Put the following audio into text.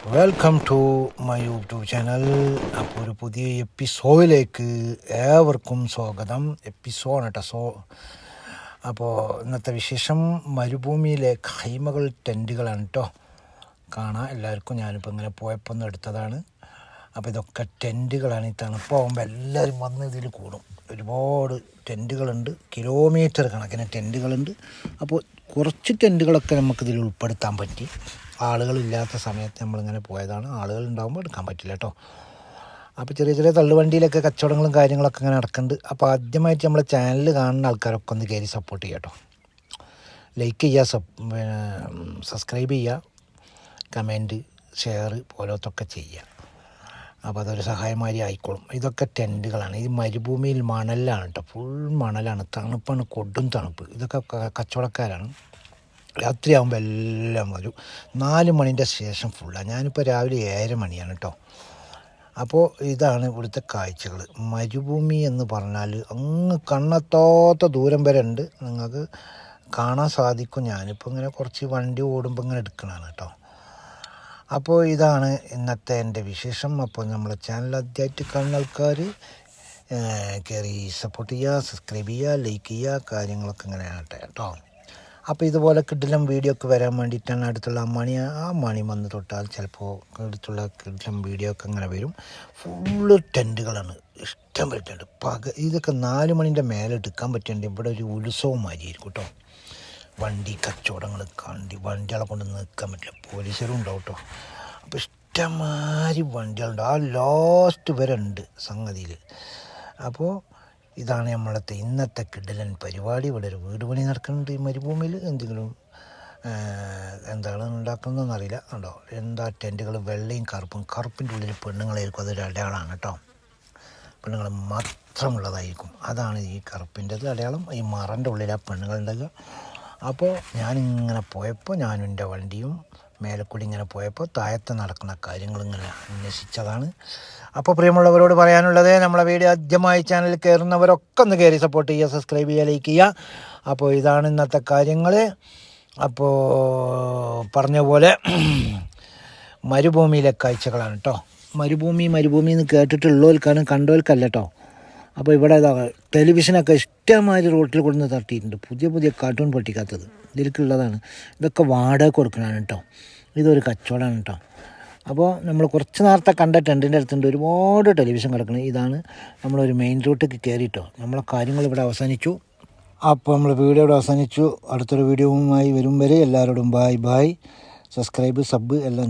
Welcome to my YouTube channel. അപ്പോൾ ഒരു പുതിയ എപ്പിസോഡിലേക്ക് ഏവർക്കും സ്വാഗതം. എപ്പിസോഡ് കേട്ടോ. അപ്പോൾ ഇന്നത്തെ വിശേഷം മരുഭൂമിയിലെ ഖൈമകൾ, ടെൻറ്റുകളാണ് കേട്ടോ. കാണാം എല്ലാവർക്കും. ഞാനിപ്പോൾ ഇങ്ങനെ പോയപ്പോൾ ഒന്ന് എടുത്തതാണ്. അപ്പോൾ ഇതൊക്കെ ടെൻറ്റുകളാണ്. ഈ തണുപ്പാകുമ്പോൾ എല്ലാവരും വന്ന് ഇതിൽ കൂടും. ഒരുപാട് ടെൻറ്റുകളുണ്ട്, കിലോമീറ്റർ കണക്കിന് ടെൻറ്റുകളുണ്ട്. അപ്പോൾ കുറച്ച് ടെൻറ്റുകളൊക്കെ നമുക്കിതിൽ ഉൾപ്പെടുത്താൻ പറ്റി. ആളുകളില്ലാത്ത സമയത്ത് നമ്മളിങ്ങനെ പോയതാണ്. ആളുകൾ ഉണ്ടാകുമ്പോൾ എടുക്കാൻ പറ്റില്ല കേട്ടോ. അപ്പോൾ ചെറിയ ചെറിയ തള്ളുവണ്ടിയിലൊക്കെ കച്ചവടങ്ങളും കാര്യങ്ങളൊക്കെ ഇങ്ങനെ നടക്കുന്നുണ്ട്. അപ്പോൾ ആദ്യമായിട്ട് നമ്മളെ ചാനൽ കാണുന്ന ആൾക്കാരൊക്കെ ഒന്ന് കയറി സപ്പോർട്ട് ചെയ്യുക കേട്ടോ. ലൈക്ക് ചെയ്യുക, സബ്സ്ക്രൈബ് ചെയ്യുക, കമൻറ്റ്, ഷെയർ പോലത്തൊക്കെ ചെയ്യുക. അപ്പോൾ അതൊരു സഹായമാരി ആയിക്കോളും. ഇതൊക്കെ ടെൻറ്റുകളാണ്. ഈ മരുഭൂമിയിൽ മണലാണ് കേട്ടോ. ഫുൾ മണലാണ്, തണുപ്പാണ്, കൊടും തണുപ്പ്. ഇതൊക്കെ കച്ചവടക്കാരാണ്. രാത്രിയാകുമ്പോൾ എല്ലാം വരും. 4 മണിൻ്റെ ശേഷം ഫുള്ളാണ്. ഞാനിപ്പോൾ രാവിലെ 7 മണിയാണ് കേട്ടോ. അപ്പോൾ ഇതാണ് ഇവിടുത്തെ കാഴ്ചകൾ. മരുഭൂമി എന്ന് പറഞ്ഞാൽ അങ്ങ് കണ്ണെത്താത്ത ദൂരം വരെ ഉണ്ട്, നിങ്ങൾക്ക് കാണാൻ സാധിക്കും. ഞാനിപ്പോൾ ഇങ്ങനെ കുറച്ച് വണ്ടി ഓടുമ്പോൾ ഇങ്ങനെ എടുക്കണതാണ് കേട്ടോ. അപ്പോൾ ഇതാണ് ഇന്നത്തെ എൻ്റെ വിശേഷം. അപ്പോൾ നമ്മളെ ചാനൽ ആദ്യമായിട്ട് കാണുന്ന ആൾക്കാർ കയറി സപ്പോർട്ട് ചെയ്യുക, സബ്സ്ക്രൈബ് ചെയ്യുക, ലൈക്ക് ചെയ്യുക, കാര്യങ്ങളൊക്കെ ഇങ്ങനെ ആകട്ടെ കേട്ടോ. അപ്പോൾ ഇതുപോലെ കിടിലം വീഡിയോ ഒക്കെ വരാൻ വേണ്ടിയിട്ടാണ് അടുത്തുള്ള മണി വന്ന് തൊട്ടാൽ ചിലപ്പോൾ അടുത്തുള്ള കിടിലം വീഡിയോ ഒക്കെ ഇങ്ങനെ വരും. ഫുള്ള് ടെൻറ്റുകളാണ്, ഇഷ്ടം പോലെ ടെൻറ്റ്. ഇതൊക്കെ 4 മണിൻ്റെ മേലെ എടുക്കാൻ പറ്റുന്നുണ്ട്. ഇവിടെ ഒരു ഉത്സവം മാതിരിയായിരിക്കും കേട്ടോ. വണ്ടി കച്ചവടങ്ങൾ വണ്ടികളെ കൊണ്ട് നിൽക്കാൻ പറ്റില്ല, പോലീസുകാരും ഉണ്ടാവും കേട്ടോ. അപ്പോൾ ഇഷ്ടംമാതിരി വണ്ടികളുണ്ട്. ആ ലാസ്റ്റ് വരെ ഉണ്ട് സംഗതിയിൽ. അപ്പോൾ ഇതാണ് നമ്മളത്തെ ഇന്നത്തെ കിടിലൻ പരിപാടി. ഇവിടെ ഒരു വീട് പണി നടക്കുന്നുണ്ട് ഈ മരുഭൂമിയിൽ. എന്തെങ്കിലും എന്താണ് ഉണ്ടാക്കുന്നതെന്ന് അറിയില്ല. കണ്ടോ എന്താ ടെൻറ്റുകൾ, വെള്ളയും കറുപ്പിൻ്റെ ഉള്ളിൽ പെണ്ണുങ്ങളായിരിക്കും. അതൊരു അടയാളമാണ് കേട്ടോ. പെണ്ണുങ്ങൾ മാത്രമുള്ളതായിരിക്കും. അതാണ് ഈ കറുപ്പിൻ്റെത് അടയാളം. ഈ മറൻ്റെ ഉള്ളിൽ ആ പെണ്ണുങ്ങളുണ്ടാകുക. അപ്പോൾ ഞാനിങ്ങനെ പോയപ്പോൾ, ഞാനും എൻ്റെ വണ്ടിയും മേലെക്കൂടി ഇങ്ങനെ പോയപ്പോൾ താഴത്ത് നടക്കുന്ന കാര്യങ്ങളിങ്ങനെ അന്വേഷിച്ചതാണ്. അപ്പോൾ പ്രിയമുള്ളവരോട് പറയാനുള്ളത്, നമ്മളെ വീഡിയോ ആദ്യമായി ചാനലിൽ കയറുന്നവരൊക്കെ ഒന്ന് കയറി സപ്പോർട്ട് ചെയ്യുക, സബ്സ്ക്രൈബ് ചെയ്യുക, ലൈക്ക് ചെയ്യുക. അപ്പോൾ ഇതാണ് ഇന്നത്തെ കാര്യങ്ങൾ. അപ്പോൾ പറഞ്ഞ പോലെ മരുഭൂമിയിലെ കാഴ്ചകളാണ് കേട്ടോ. മരുഭൂമി എന്ന് കേട്ടിട്ടുള്ളവർക്കാണ്, കണ്ടവർക്കല്ല കേട്ടോ. അപ്പോൾ ഇവിടെ ടെലിവിഷനൊക്കെ ഇഷ്ടമാതിരി റോട്ടിൽ കൊണ്ടുവന്ന് തട്ടിയിട്ടുണ്ട്. പുതിയ കാർട്ടൂൺ പൊട്ടിക്കാത്തത് ഇതിലേക്കുള്ളതാണ്. ഇതൊക്കെ വാടക കൊടുക്കണതാണ് കേട്ടോ. ഇതൊരു കച്ചവടമാണ് കേട്ടോ. അപ്പോൾ നമ്മൾ കുറച്ച് നേരത്തെ കണ്ട ടെൻറ്റിൻ്റെ അടുത്തുണ്ട് ഒരുപാട് ടെലിവിഷൻ കിടക്കുന്നത്. ഇതാണ് നമ്മളൊരു മെയിൻ റൂട്ടിലേക്ക് കയറിയിട്ടോ. നമ്മളെ കാര്യങ്ങൾ ഇവിടെ അവസാനിച്ചു. അപ്പോൾ നമ്മൾ വീഡിയോ ഇവിടെ അവസാനിച്ചു. അടുത്തൊരു വീഡിയോവുമായി വരും വരെ എല്ലാവരോടും ബായ്. സബ്സ്ക്രൈബ്, സബ് എല്ലാം